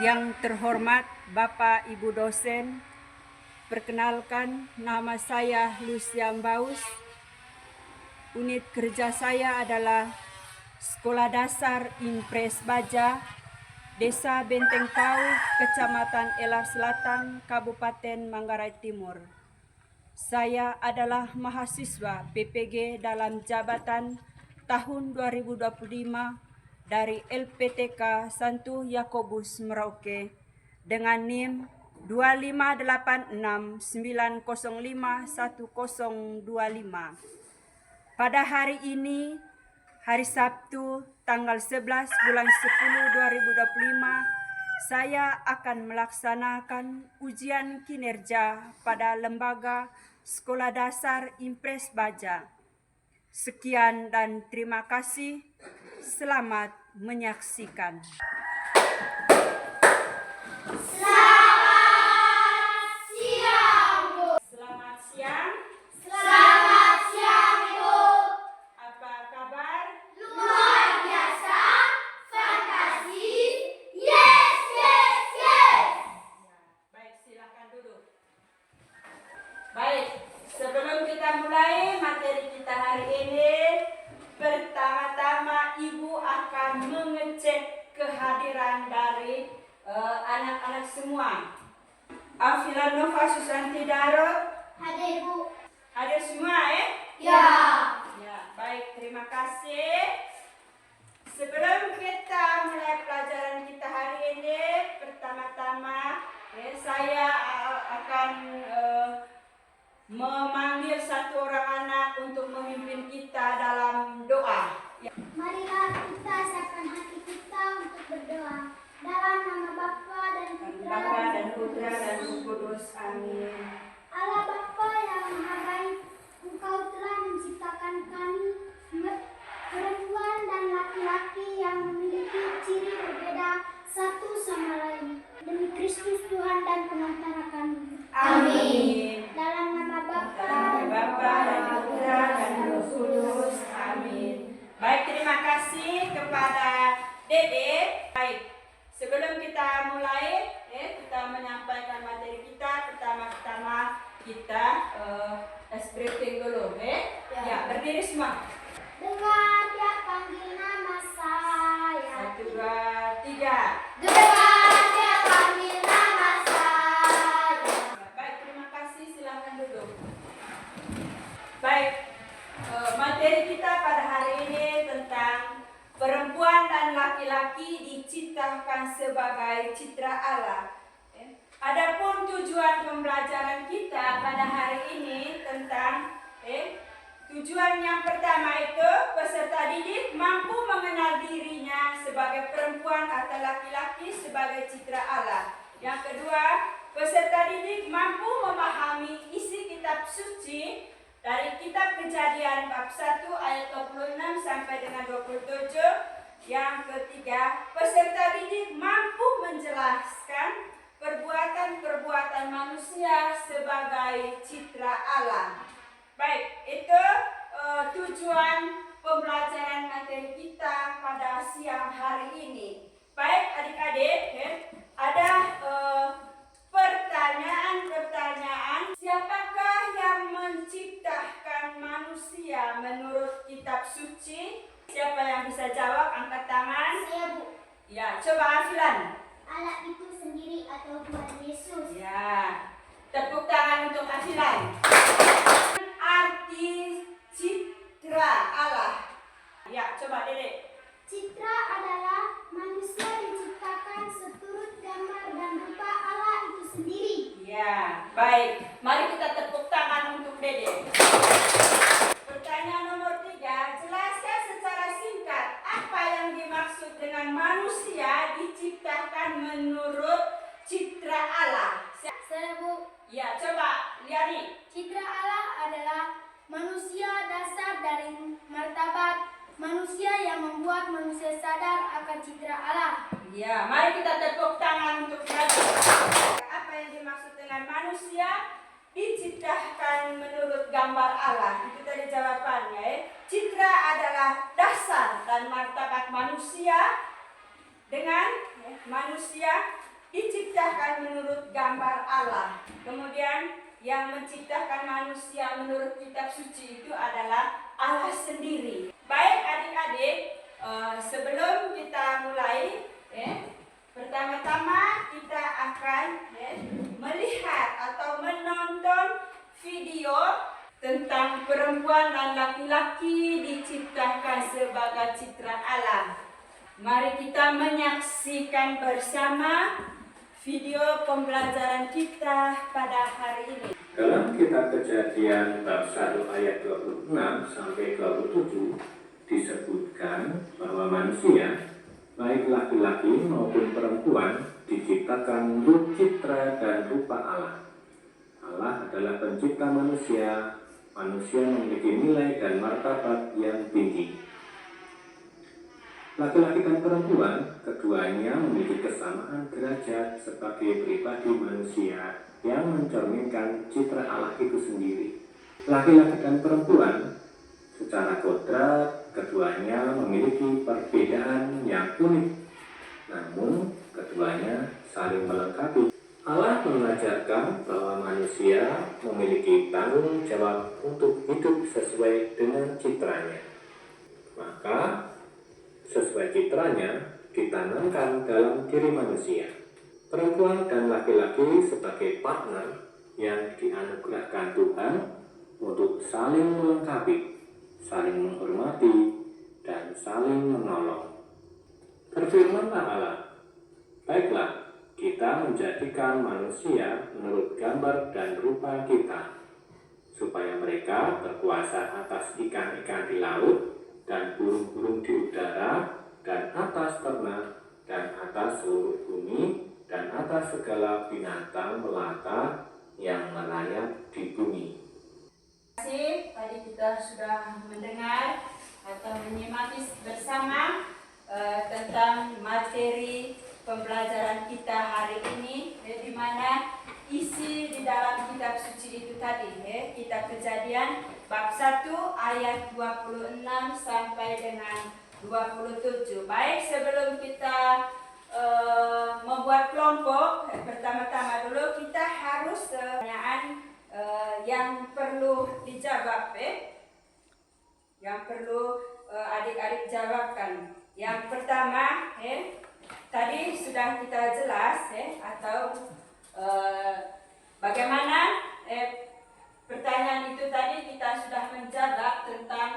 Yang terhormat Bapak Ibu dosen, perkenalkan nama saya Lucia Mbaus. Unit kerja saya adalah Sekolah Dasar Impres Baja, Desa Benteng Pau, Kecamatan Elar Selatan, Kabupaten Manggarai Timur. Saya adalah mahasiswa PPG dalam jabatan tahun 2025 dari LPTK Santo Yakobus Merauke dengan NIM 25869051025. Pada hari ini, hari Sabtu, tanggal 11 bulan 10 2025, saya akan melaksanakan ujian kinerja pada lembaga Sekolah Dasar Impres Baja. Sekian dan terima kasih. Selamat menyaksikan. Baik, sebelum kita mulai materi kita hari ini, pertama-tama Ibu akan mengecek kehadiran dari anak-anak semua. Afila Nova Susanti Daro, hadir Bu. Hadir semua Ya. Ya, baik, terima kasih. Sebelum kita mulai pelajaran kita hari ini, pertama-tama saya akan memanggil satu orang anak untuk memimpin kita dalam doa. Marilah kita siapkan hati kita untuk berdoa. Dalam nama Bapa dan Putra dan Roh Kudus. Amin. Allah Bapa yang Maha Baik, Engkau telah menciptakan kami perempuan dan laki-laki yang memiliki ciri berbeda satu sama lain. Demi Kristus Tuhan dan pengantara kami. Amin. Dalam nama Bapa dan Putra dan Roh Kudus. Amin. Baik, terima kasih kepada Dede. Baik, sebelum kita mulai, kita menyampaikan materi kita. Pertama-tama kita briefing dulu, Ya, berdiri semua. Dengar dia panggil nama saya. 1, 2, 3. Dengar dia panggil nama saya. Baik, terima kasih. Silakan duduk. Baik, materi kita pada hari ini tentang perempuan dan laki-laki diciptakan sebagai citra Allah. Adapun tujuan pembelajaran kita pada hari ini tentang tujuan yang pertama itu peserta didik mampu mengenal dirinya sebagai perempuan atau laki-laki sebagai citra Allah. Yang kedua, peserta didik mampu memahami isi kitab suci dari kitab Kejadian bab 1 ayat 26 sampai dengan 27. Yang ketiga, peserta didik mampu menjelaskan perbuatan-perbuatan manusia sebagai citra Allah. Baik, itu tujuan pembelajaran materi kita pada siang hari ini. Baik adik-adik, ada pertanyaan. Siapakah yang menciptakan manusia menurut kitab suci? Siapa yang bisa jawab? Angkat tangan. Saya Bu. Ya, coba Afilan. Allah itu sendiri atau Tuhan Yesus? Ya, tepuk tangan untuk Afilan. Arti citra Allah. Ya, coba Dede. Citra adalah manusia diciptakan seturut gambar dan rupa Allah itu sendiri. Ya, baik. Mari kita tepuk tangan untuk Dede. Pertanyaan nomor 3. Jelaskan secara singkat apa yang dimaksud dengan manusia diciptakan menurut citra Allah. Saya Bu. Ya, coba Liani. Citra Allah adalah manusia dasar dari martabat manusia yang membuat manusia sadar akan citra Allah. Ya, mari kita tepuk tangan untuk Liani. Apa yang dimaksud dengan manusia diciptakan menurut gambar Allah? Itu tadi jawabannya. Citra adalah dasar dan martabat manusia dengan manusia diciptakan menurut gambar Allah. Kemudian yang menciptakan manusia menurut kitab suci itu adalah Allah sendiri. Baik adik-adik, sebelum kita mulai, pertama-tama kita akan melihat atau menonton video tentang perempuan dan laki-laki diciptakan sebagai citra Allah. Mari kita menyaksikan bersama video pembelajaran kita pada hari ini. Dalam kitab Kejadian bab 1 ayat 26 sampai 27 disebutkan bahwa manusia, baik laki-laki maupun perempuan, diciptakan menurut citra dan rupa Allah. Allah adalah pencipta manusia. Manusia memiliki nilai dan martabat yang tinggi. Laki-laki dan perempuan, keduanya memiliki kesamaan derajat sebagai pribadi manusia yang mencerminkan citra Allah itu sendiri. Laki-laki dan perempuan, secara kodrat, keduanya memiliki perbedaan yang unik. Namun, keduanya saling melengkapi. Allah mengajarkan bahwa manusia memiliki tanggung jawab untuk hidup sesuai dengan citranya. Maka, sesuai citranya ditanamkan dalam diri manusia. Perempuan dan laki-laki sebagai partner yang dianugerahkan Tuhan untuk saling melengkapi, saling menghormati, dan saling menolong. Berfirmanlah Allah, baiklah, kita menjadikan manusia menurut gambar dan rupa kita, supaya mereka berkuasa atas ikan-ikan di laut, dan burung-burung di udara, dan atas ternak, dan atas seluruh bumi, dan atas segala binatang melata yang merayap di bumi. Terima kasih, tadi kita sudah mendengar atau menyimak bersama tentang materi pembelajaran kita hari ini, di mana isi di dalam kitab suci itu tadi, kitab Kejadian bab 1 ayat 26 sampai dengan 27. Baik, sebelum kita membuat kelompok, pertama-tama dulu kita harus pertanyaan yang perlu dijawab, yang perlu adik-adik jawabkan. Yang pertama, tadi sudah kita jelas, atau bagaimana pertanyaan itu tadi kita sudah menjawab tentang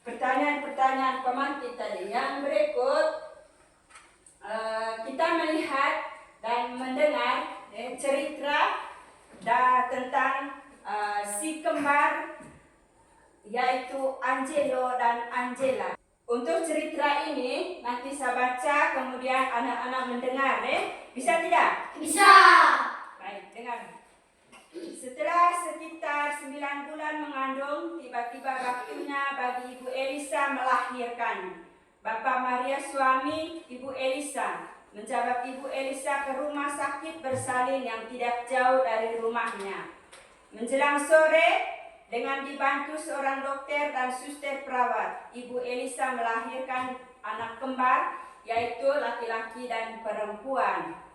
pertanyaan-pertanyaan pemantik tadi. Yang berikut kita melihat dan mendengar cerita tentang si kembar, yaitu Angelo dan Angela. Untuk cerita ini nanti saya baca, kemudian anak-anak mendengar, bisa tidak? Bisa. Baik, dengar. Setelah sekitar 9 bulan mengandung, tiba-tiba waktunya bagi Ibu Elisa melahirkan. Bapak Maria suami Ibu Elisa menjawab Ibu Elisa ke rumah sakit bersalin yang tidak jauh dari rumahnya. Menjelang sore, dengan dibantu seorang dokter dan suster perawat, Ibu Elisa melahirkan anak kembar, yaitu laki-laki dan perempuan.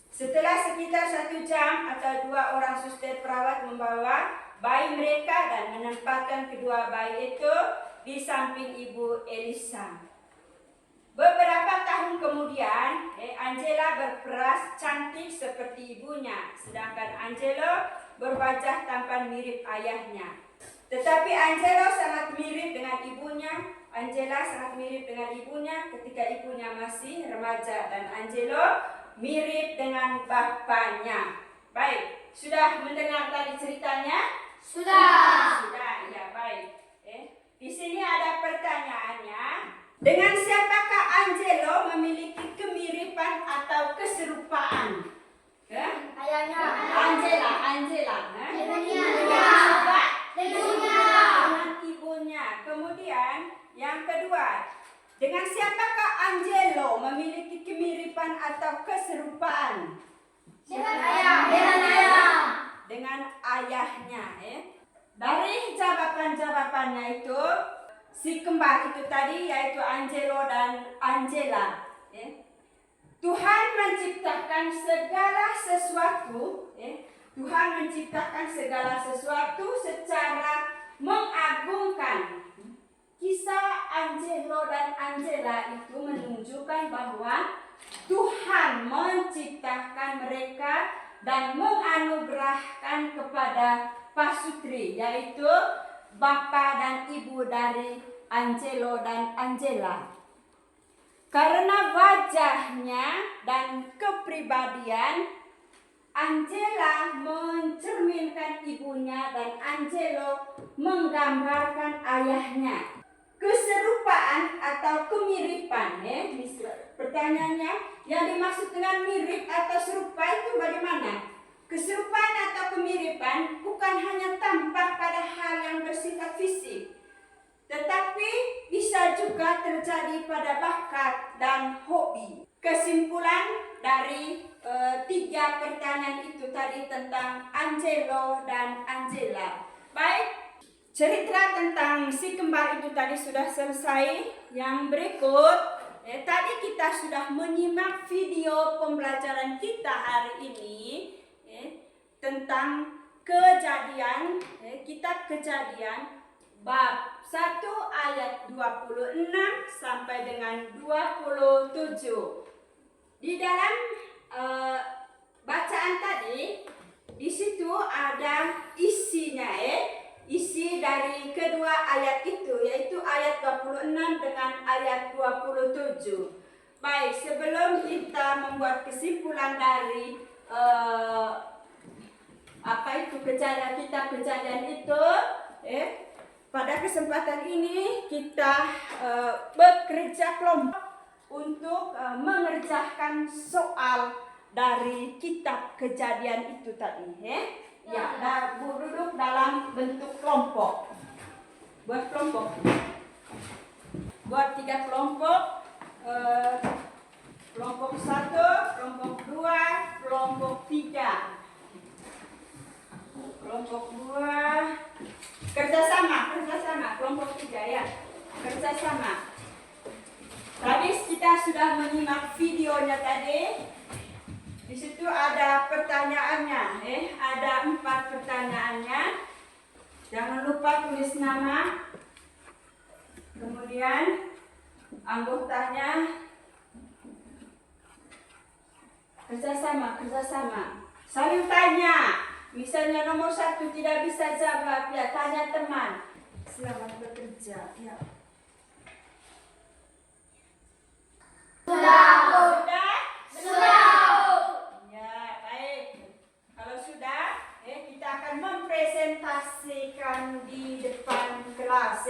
Setelah sekitar 1 jam atau 2 orang suster perawat membawa bayi mereka dan menempatkan kedua bayi itu di samping Ibu Elisa. Beberapa tahun kemudian, Angela berperas cantik seperti ibunya, sedangkan Angelo berwajah tampan mirip ayahnya. Tetapi Angelo sangat mirip dengan ibunya. Angela sangat mirip dengan ibunya ketika ibunya masih remaja, dan Angelo mirip dengan bapaknya. Baik, sudah mendengar tadi ceritanya? Sudah. Sudah, ya baik. Di sini ada pertanyaannya. Dengan siapakah Angelo memiliki kemiripan atau keserupaan? Ayahnya. Angela. Ibunya. Dengan ibunya. Kemudian yang kedua, dengan siapakah Angelo memiliki kemiripan atau keserupaan? Dengan ayah. Dengan ayahnya. Dari jawaban-jawabannya itu, si kembar itu tadi, yaitu Angelo dan Angela. Tuhan menciptakan segala sesuatu, Tuhan menciptakan segala sesuatu secara mengagungkan. Kisah Angelo dan Angela itu menunjukkan bahwa Tuhan menciptakan mereka dan menganugerahkan kepada pasutri, yaitu bapa dan ibu dari Angelo dan Angela. Karena wajahnya dan kepribadian, Angela mencerminkan ibunya dan Angelo menggambarkan ayahnya. Keserupaan atau kemiripan, pertanyaannya, yang dimaksud dengan mirip atau serupa itu bagaimana? Keserupaan atau kemiripan bukan hanya tampak pada hal yang bersifat fisik, tetapi bisa juga terjadi pada bakat dan hobi. Kesimpulan dari 3 pertanyaan itu tadi tentang Angelo dan Angela. Baik, cerita tentang si kembar itu tadi sudah selesai. Yang berikut, tadi kita sudah menyimak video pembelajaran kita hari ini tentang Kejadian, kitab Kejadian bab 1 ayat 26 sampai dengan 27. Di dalam bacaan tadi, di situ ada isinya, isi dari kedua ayat itu, yaitu ayat 26 dengan ayat 27. Baik, sebelum kita membuat kesimpulan dari kitab Kejadian itu, pada kesempatan ini kita bekerja kelompok untuk mengerjakan soal dari kitab Kejadian itu tadi, ya, dan duduk dalam bentuk kelompok. Buat kelompok. Buat 3 kelompok. Kelompok 1, kelompok 2, kelompok 3. Kelompok 2 kerjasama, kelompok 3 ya, kerjasama. Tadi kita sudah menyimak videonya tadi. Di situ ada pertanyaannya, ada 4 pertanyaannya. Jangan lupa tulis nama, kemudian anggotanya, kerjasama. Saling tanya. Misalnya nomor 1 tidak bisa jawab, ya tanya teman. Selamat bekerja. Ya. Sudah. Ya, baik. Kalau sudah, kita akan mempresentasikan di depan kelas.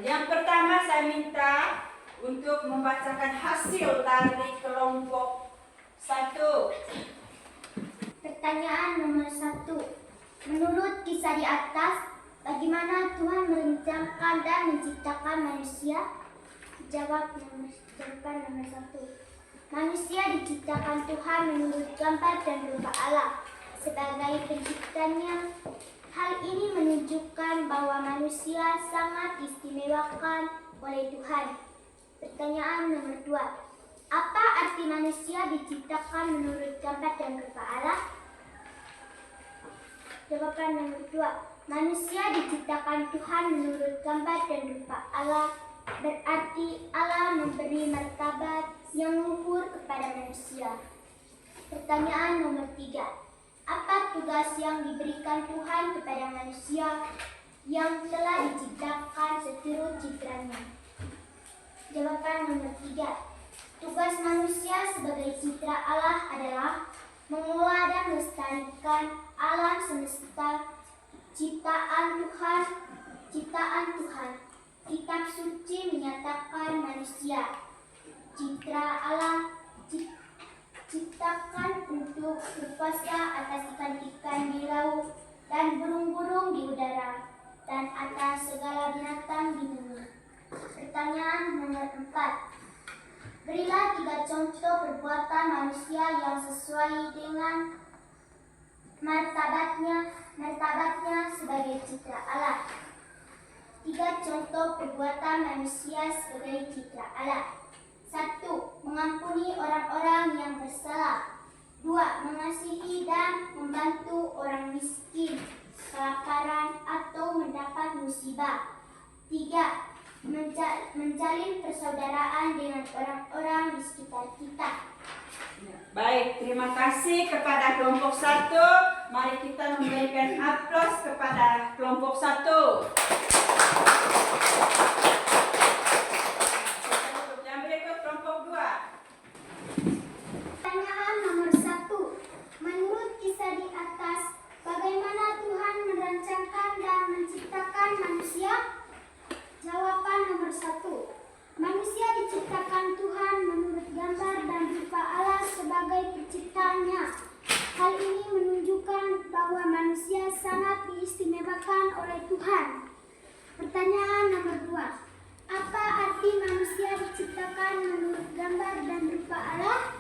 Yang pertama saya minta untuk membacakan hasil dari kelompok 1. Pertanyaan nomor 1. Menurut kisah di atas, bagaimana Tuhan merencanakan dan menciptakan manusia? Jawaban nomor 1. Manusia diciptakan Tuhan menurut gambar dan rupa Allah sebagai penciptanya. Hal ini menunjukkan bahwa manusia sangat diistimewakan oleh Tuhan. Pertanyaan nomor 2. Apa arti manusia diciptakan menurut gambar dan rupa Allah? Jawaban nomor 2. Manusia diciptakan Tuhan menurut gambar dan rupa Allah, berarti Allah memberi martabat yang luhur kepada manusia. Pertanyaan nomor 3. Apa tugas yang diberikan Tuhan kepada manusia yang telah diciptakan seturut citranya? Jawaban nomor 3. Tugas manusia sebagai citra Allah adalah mengelola dan melestarikan alam semesta ciptaan Tuhan. Kitab suci menyatakan manusia citra Allah ciptakan untuk berkuasa atas ikan-ikan di laut dan burung-burung di udara dan atas segala binatang di bumi. Pertanyaan nomor 4. Berilah 3 contoh perbuatan manusia yang sesuai dengan martabatnya sebagai citra Allah. 3 contoh perbuatan manusia sebagai citra Allah. 1. mengampuni orang-orang yang bersalah. 2. Mengasihi dan membantu orang miskin, kelaparan, atau mendapat musibah. 3. Menjalin persaudaraan dengan orang-orang di sekitar kita. Baik, terima kasih kepada kelompok 1. Mari kita memberikan aplaus kepada kelompok 1. Yang berikut kelompok 2. Pertanyaan nomor 1. Menurut kisah di atas, bagaimana Tuhan merancangkan dan menciptakan manusia? Jawaban nomor 1. Manusia diciptakan Tuhan menurut gambar dan rupa Allah sebagai penciptaannya. Hal ini menunjukkan bahwa manusia sangat diistimewakan oleh Tuhan. Pertanyaan nomor 2. Apa arti manusia diciptakan menurut gambar dan rupa Allah?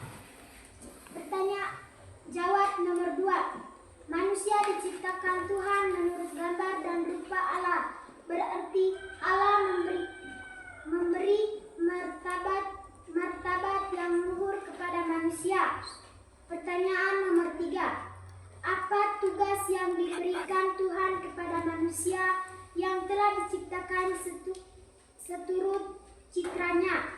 Jawab nomor 2. Manusia diciptakan Tuhan menurut gambar dan rupa Allah. Berarti Allah memberi martabat yang luhur kepada manusia. Pertanyaan nomor 3. Apa tugas yang diberikan Tuhan kepada manusia yang telah diciptakan seturut citranya?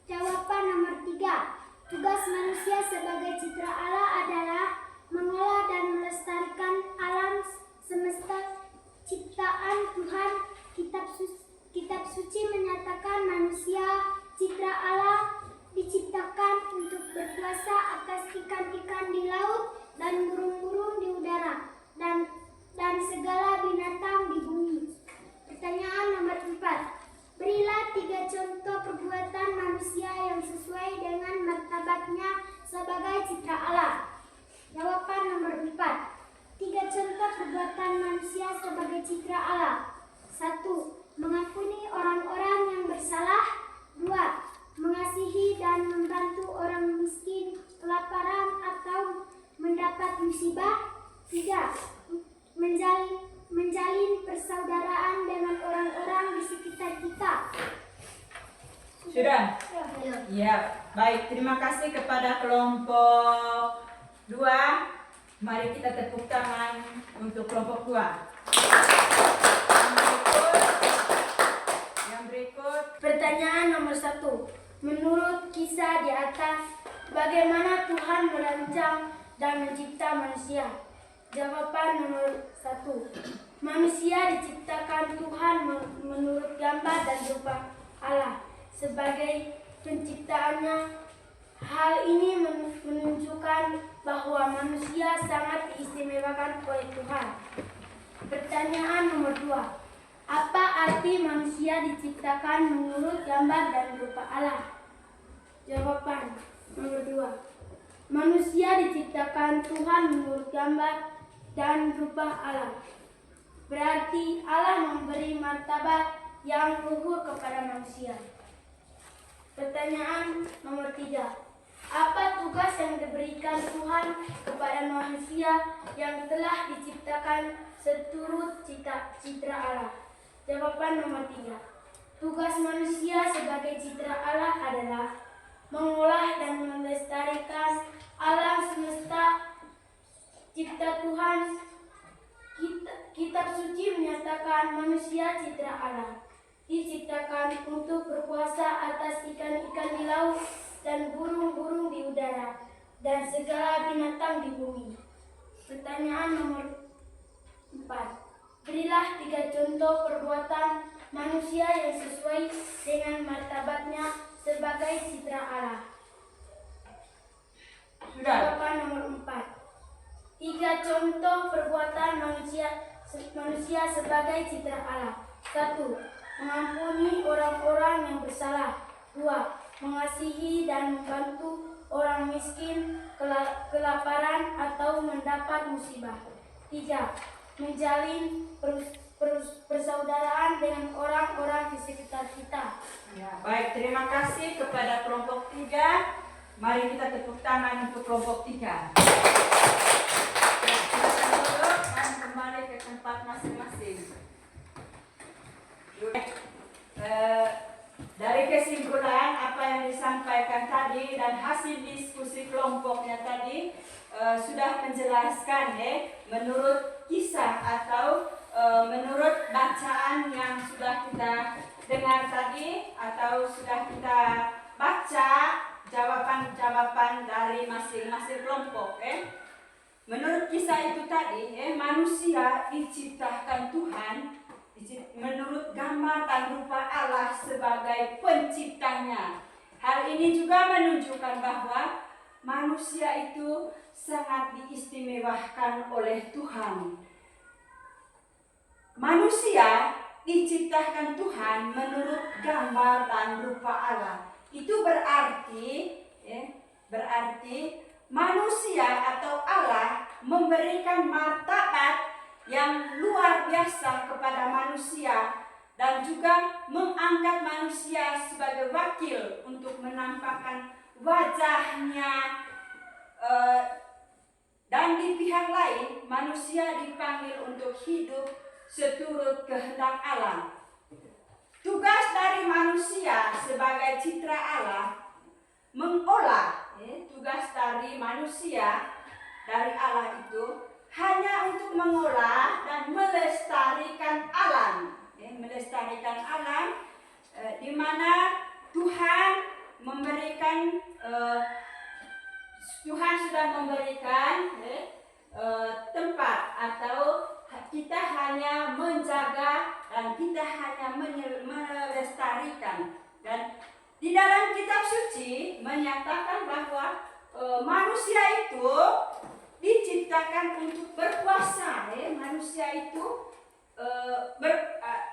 Jawaban nomor 3. Tugas manusia sebagai citra Allah adalah mengolah dan melestarikan alam semesta ciptaan Tuhan. Kitab suci menyatakan manusia citra Allah diciptakan untuk berkuasa atas ikan-ikan di laut dan burung-burung di udara dan segala binatang di bumi. Pertanyaan nomor 4. Berilah 3 contoh perbuatan manusia yang sesuai dengan martabatnya sebagai citra Allah. Jawaban nomor 4. 3 contoh perbuatan manusia sebagai citra Allah. 1. Mengampuni orang-orang yang bersalah. 2. Mengasihi dan membantu orang miskin, kelaparan, atau mendapat musibah. 3. Menjalin persaudaraan dengan orang-orang di sekitar kita. Sudah? Ya, baik. Terima kasih kepada kelompok 2. Mari kita tepuk tangan untuk kelompok 2. Yang berikut. Pertanyaan nomor 1. Menurut kisah di atas, bagaimana Tuhan merancang dan mencipta manusia? Jawaban nomor 1. Manusia diciptakan Tuhan menurut gambar dan rupa Allah sebagai penciptaannya. Hal ini menunjukkan bahwa manusia sangat diistimewakan oleh Tuhan. Pertanyaan nomor 2. Apa arti manusia diciptakan menurut gambar dan rupa Allah? Jawaban nomor 2. Manusia diciptakan Tuhan menurut gambar dan rupa Allah. Berarti Allah memberi martabat yang luhur kepada manusia. Pertanyaan nomor 3. Apa tugas yang diberikan Tuhan kepada manusia yang telah diciptakan seturut citra Allah? Jawaban nomor 3. Tugas manusia sebagai citra Allah adalah mengolah dan melestarikan alam semesta cipta Tuhan. Kitab suci menyatakan manusia citra Allah diciptakan untuk berkuasa atas ikan-ikan di laut dan burung-burung di udara dan segala binatang di bumi. Pertanyaan nomor 4. Berilah 3 contoh perbuatan manusia yang sesuai dengan martabatnya sebagai citra Allah. Jawaban nomor 4. 3 contoh perbuatan manusia sebagai citra Allah. 1. Mengampuni orang-orang yang bersalah. 2. Mengasihi dan membantu orang miskin, kelaparan, atau mendapat musibah. 3. Menjalin persaudaraan dengan orang-orang di sekitar kita. Ya, baik, terima kasih kepada kelompok 3. Mari kita tepuk tangan untuk kelompok 3. Silakan duduk dan kembali ke tempat masing-masing. Dari kesimpulan apa yang disampaikan sampaikan tadi dan hasil diskusi kelompoknya tadi sudah menjelaskan menurut kisah atau menurut bacaan yang sudah kita dengar tadi atau sudah kita baca jawaban-jawaban dari masing-masing kelompok. Menurut kisah itu tadi, manusia diciptakan Tuhan menurut gambar dan rupa Allah sebagai penciptanya. Hal ini juga menunjukkan bahwa manusia itu sangat diistimewakan oleh Tuhan. Manusia diciptakan Tuhan menurut gambar dan rupa Allah. Itu berarti manusia atau Allah memberikan martabat yang luar biasa kepada manusia dan juga mengangkat manusia sebagai wakil untuk menampakkan wajahnya, dan di pihak lain manusia dipanggil untuk hidup seturut kehendak Allah. Tugas dari manusia sebagai citra Allah mengolah, tugas dari manusia dari Allah itu hanya untuk mengolah dan melestarikan alam, melestarikan alam, di mana Tuhan sudah memberikan tempat atau kita hanya menjaga dan kita hanya melestarikan. Dan di dalam kitab suci menyatakan bahwa manusia itu diciptakan untuk berkuasa. Manusia itu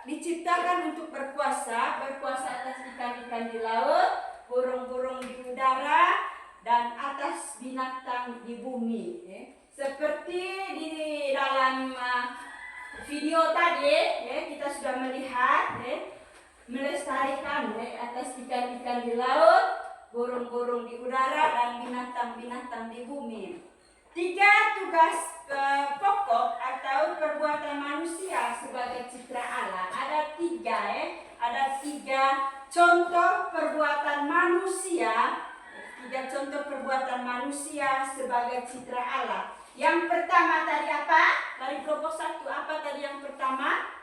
diciptakan untuk berkuasa atas ikan-ikan di laut, burung-burung di udara, dan atas binatang di bumi. Seperti di dalam video tadi, kita sudah melihat melestarikan atas ikan-ikan di laut, burung-burung di udara, dan binatang-binatang di bumi. 3 tugas pokok atau perbuatan manusia sebagai citra Allah. Ada 3 contoh perbuatan manusia. 3 contoh perbuatan manusia sebagai citra Allah. Yang pertama tadi apa? Dari kelompok 1 apa tadi yang pertama?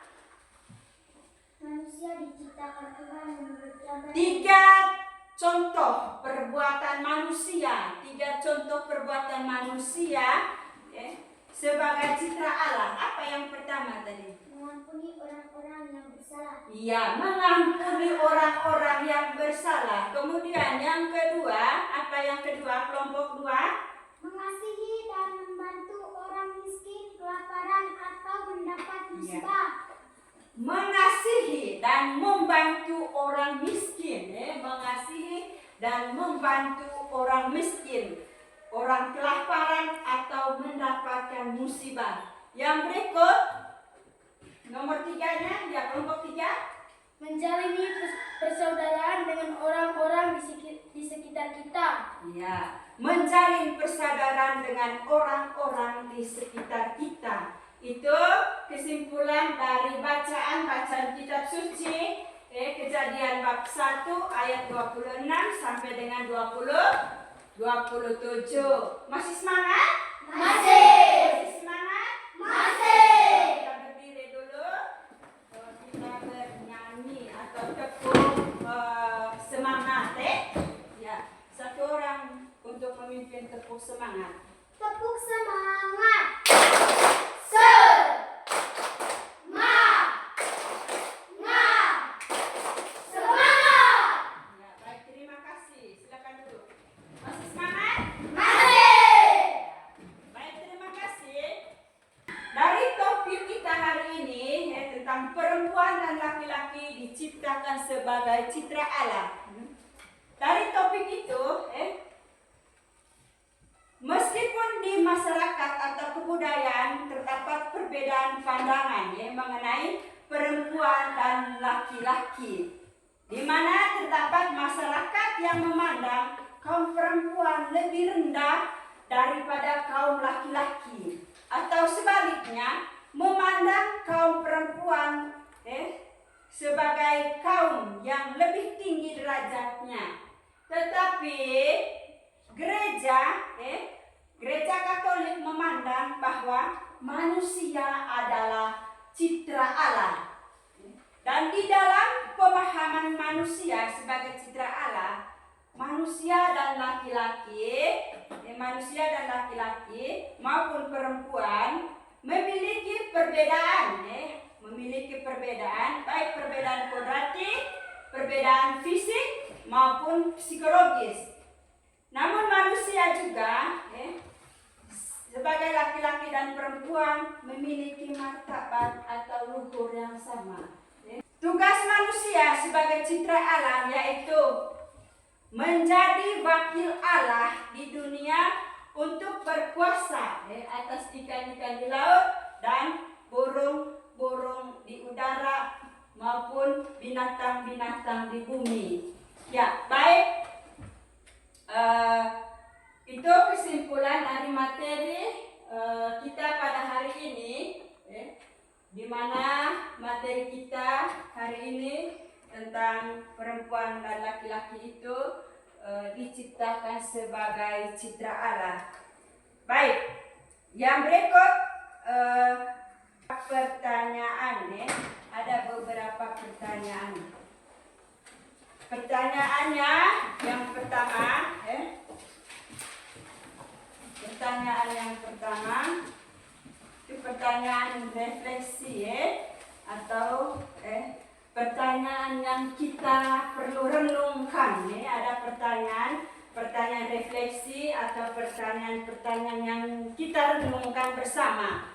Manusia diciptakan Tuhan menurut gambar. 3 contoh perbuatan manusia, 3 contoh perbuatan manusia sebagai citra Allah. Apa yang pertama tadi? Mengampuni orang-orang yang bersalah. Iya, mengampuni orang-orang yang bersalah. Kemudian yang kedua, apa yang kedua? Kelompok 2? Mengasihi dan membantu orang miskin, kelaparan atau mendapat musibah. Mengasihi dan membantu orang miskin, mengasihi dan membantu orang miskin, orang kelaparan atau mendapatkan musibah. Yang berikut, nomor 3-nya, ya kelompok 3. Menjalin persaudaraan dengan orang-orang di sekitar kita. Ya, menjalin persaudaraan dengan orang-orang di sekitar kita. Itu kesimpulan dari bacaan kitab suci, Kejadian bab 1 ayat 26 sampai dengan 27. Masih semangat? Masih. Masih semangat? Masih. Kita berdiri dulu. Kita bernyanyi atau tepuk semangat. Ya, 1 orang untuk memimpin tepuk semangat. Tepuk semangat. Ya, baik, terima kasih. Silakan duduk. Masih semangat? Masih. Baik, terima kasih. Dari topik kita hari ini tentang perempuan dan laki-laki diciptakan sebagai citra Allah. Dari topik itu, meskipun di masyarakat atau kebudayaan terdapat perbedaan pandangan mengenai perempuan dan laki-laki, di mana terdapat masyarakat yang memandang kaum perempuan lebih rendah daripada kaum laki-laki, atau sebaliknya memandang kaum perempuan sebagai kaum yang lebih tinggi derajatnya. Tetapi gereja Katolik memandang bahwa manusia adalah citra Allah. Dan di dalam pemahaman manusia sebagai citra Allah, manusia dan laki-laki maupun perempuan memiliki perbedaan, baik perbedaan kodrati, perbedaan fisik maupun psikologis. Namun manusia juga sebagai laki-laki dan perempuan memiliki martabat atau luhur yang sama. Tugas manusia sebagai citra Allah yaitu menjadi wakil Allah di dunia untuk berkuasa atas ikan-ikan di laut dan burung-burung di udara maupun binatang-binatang di bumi. Ya, baik. Itu kesimpulan dari materi kita pada hari ini, di mana materi kita hari ini tentang perempuan dan laki-laki itu diciptakan sebagai citra Allah. Baik, yang berikut pertanyaan, ada beberapa pertanyaan. Pertanyaannya yang pertama, itu pertanyaan refleksi atau pertanyaan yang kita perlu renungkan. Ada pertanyaan refleksi atau pertanyaan yang kita renungkan bersama.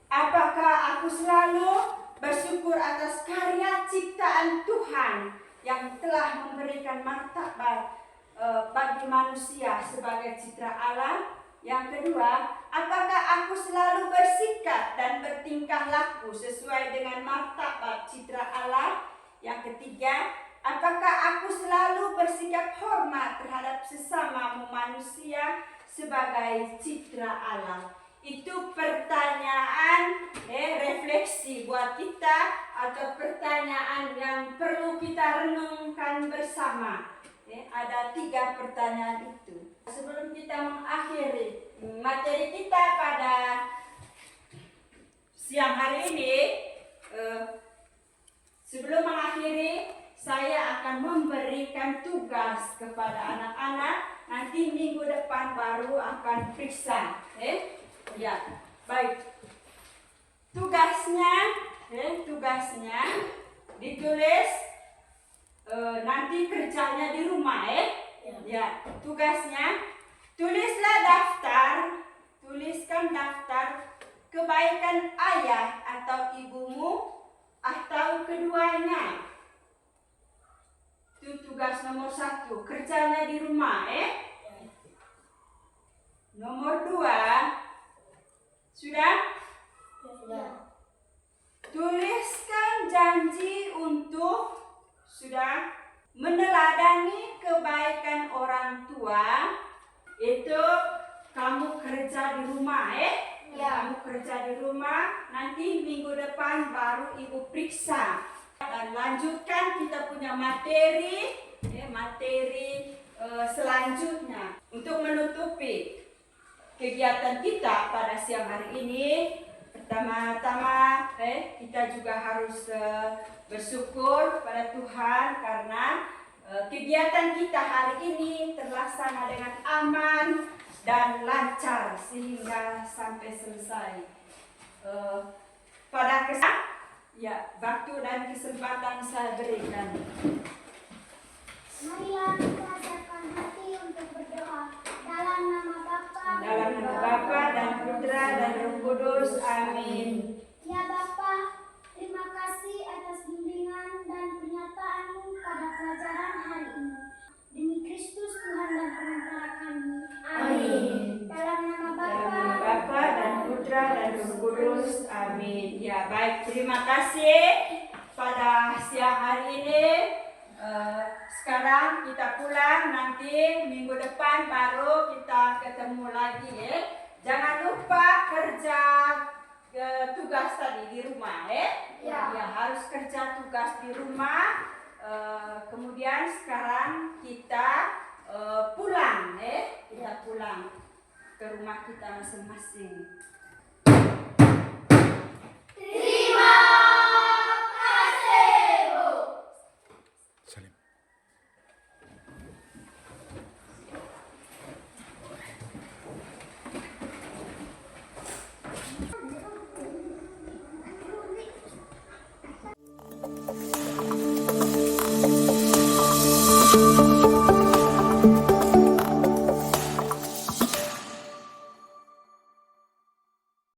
Apakah aku selalu bersyukur atas karya ciptaan Tuhan yang telah memberikan martabat bagi manusia sebagai citra Allah? Yang kedua, apakah aku selalu bersikap dan bertingkah laku sesuai dengan martabat citra Allah? Yang ketiga, apakah aku selalu bersikap hormat terhadap sesama manusia sebagai citra Allah? Itu pertanyaan refleksi buat kita atau pertanyaan yang perlu kita renungkan bersama. Ada 3 pertanyaan itu. Sebelum kita mengakhiri materi kita pada siang hari ini, sebelum mengakhiri, saya akan memberikan tugas kepada anak-anak. Nanti minggu depan baru akan periksa. Ya, baik. Tugasnya ditulis. Nanti kerjanya di rumah, Ya, tugasnya tuliskan daftar kebaikan ayah atau ibumu atau keduanya. Itu tugas nomor 1, kerjanya di rumah, Nomor 2, sudah? Tuliskan janji untuk meneladani kebaikan orang tua. Itu kamu kerja di rumah, Kamu kerja di rumah. Nanti minggu depan baru ibu periksa. Dan lanjutkan kita punya materi selanjutnya. Untuk menutupi kegiatan kita pada siang hari ini, pertama-tama kita juga harus bersyukur pada Tuhan karena kegiatan kita hari ini terlaksana dengan aman dan lancar sehingga sampai selesai. Pada waktu dan kesempatan saya berikan. Marilah kita siapkan hati untuk berdoa. Dalam nama Bapa dan Putra dan Roh Kudus. Amin. Ya Bapa, terima kasih atas bimbingan dan pernyataan-Mu pada pelajaran hari ini. Demi Kristus Tuhan dan Perantara kami. Amin. Dalam nama Bapa dan Putra dan Roh Kudus. Amin. Ya, baik. Terima kasih pada siang hari ini. Sekarang kita pulang, nanti minggu depan baru kita ketemu lagi, Jangan lupa kerja tugas tadi di rumah, Ya, harus kerja tugas di rumah. Kemudian sekarang kita pulang, kita pulang ke rumah kita masing-masing.